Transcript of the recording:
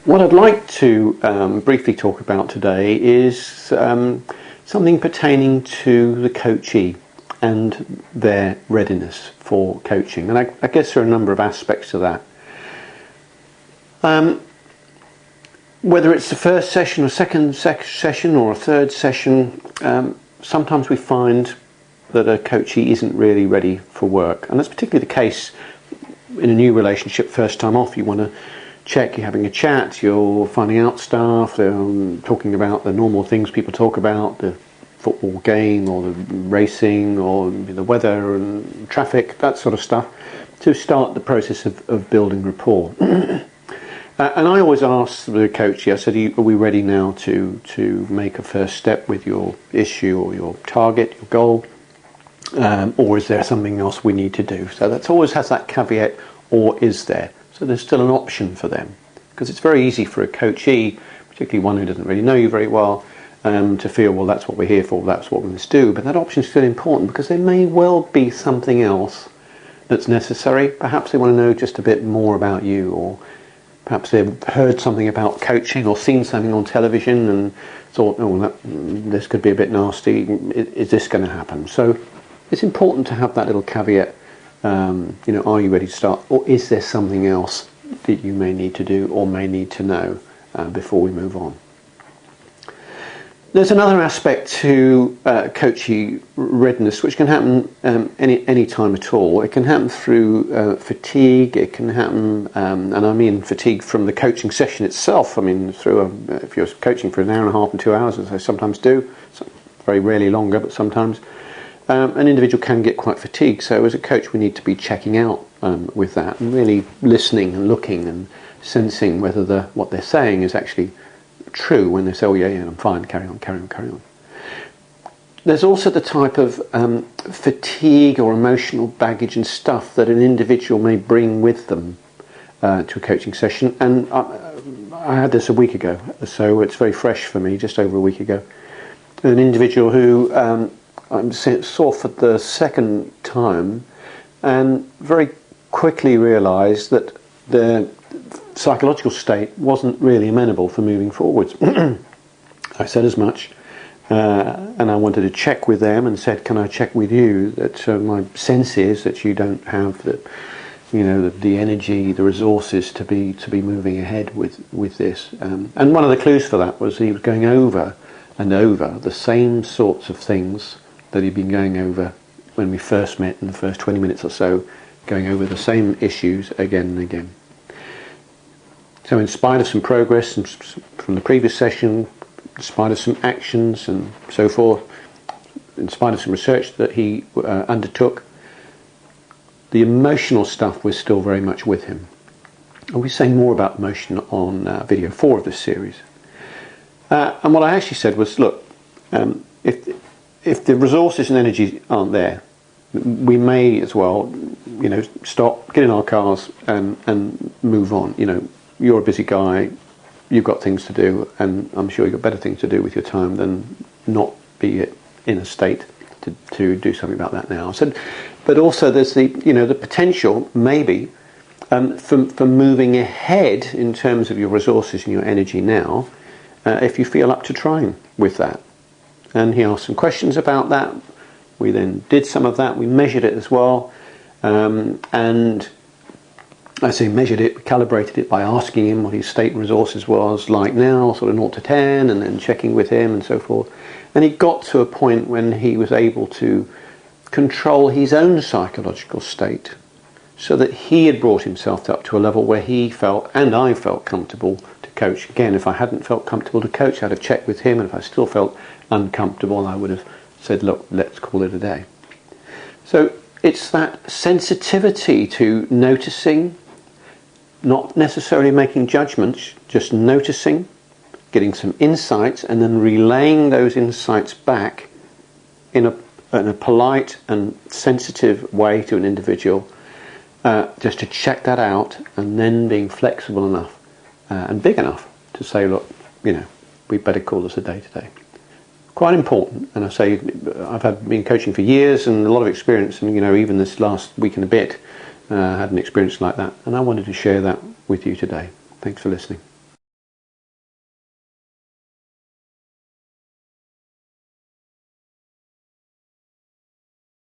What I'd like to briefly talk about today is something pertaining to the coachee and their readiness for coaching. And I guess there are a number of aspects to that. Whether it's the first session or second session or a third session, sometimes we find that a coachee isn't really ready for work. And that's particularly the case in a new relationship. First time off, you want to check, you're having a chat, you're finding out stuff, talking about the normal things people talk about, the football game or the racing or the weather and traffic, that sort of stuff, to start the process of building rapport. And I always ask the coachee, I said, are we ready now to make a first step with your issue or your target, your goal, or is there something else we need to do? So that always has that caveat, or is there? So there's still an option for them, because it's very easy for a coachee, particularly one who doesn't really know you very well, to feel, well, that's what we're here for, that's what we must do. But that option is still important, because there may well be something else that's necessary. Perhaps they want to know just a bit more about you, or perhaps they've heard something about coaching or seen something on television and thought, oh, this could be a bit nasty. Is this going to happen? So it's important to have that little caveat. Are you ready to start, or is there something else that you may need to do or may need to know before we move on? There's another aspect to coachee readiness which can happen any time at all. It can happen through fatigue. It can happen, and I mean fatigue from the coaching session itself. I mean, if you're coaching for an hour and a half and 2 hours, as I sometimes do, very rarely longer, but sometimes. An individual can get quite fatigued, so as a coach we need to be checking out with that and really listening and looking and sensing whether what they're saying is actually true when they say, oh yeah, I'm fine, carry on. There's also the type of fatigue or emotional baggage and stuff that an individual may bring with them to a coaching session, and I had this a week ago, so it's very fresh for me, just over a week ago. An individual who I saw for the second time and very quickly realised that their psychological state wasn't really amenable for moving forwards. I said as much, and I wanted to check with them and said, can I check with you that my sense is that you don't have the energy, the resources to be moving ahead with this. And one of the clues for that was he was going over and over the same sorts of things that he'd been going over when we first met in the first 20 minutes or so, going over the same issues again and again. So in spite of some progress from the previous session, in spite of some actions and so forth, in spite of some research that he undertook, the emotional stuff was still very much with him. And we say more about emotion on video 4 of this series. And what I actually said was, look, if the resources and energy aren't there, we may as well, stop, get in our cars and move on. You're a busy guy, you've got things to do, and I'm sure you've got better things to do with your time than not be in a state to do something about that now. So, but also there's the potential maybe for moving ahead in terms of your resources and your energy now, if you feel up to trying with that. And he asked some questions about that. We then did some of that. We measured it as well. And I say measured it, we calibrated it by asking him what his state resources was like now, sort of 0 to 10, and then checking with him and so forth. And he got to a point when he was able to control his own psychological state, so that he had brought himself up to a level where he felt, and I felt, comfortable to coach. Again, if I hadn't felt comfortable to coach, I'd have checked with him, and if I still felt uncomfortable, I would have said, look, let's call it a day. So it's that sensitivity to noticing, not necessarily making judgments, just noticing, getting some insights, and then relaying those insights back in a polite and sensitive way to an individual, just to check that out, and then being flexible enough and big enough to say, look, we better call this a day today. Quite important. And I say, I've been coaching for years and a lot of experience, and even this last week and a bit had an experience like that, and I wanted to share that with you today. Thanks for listening.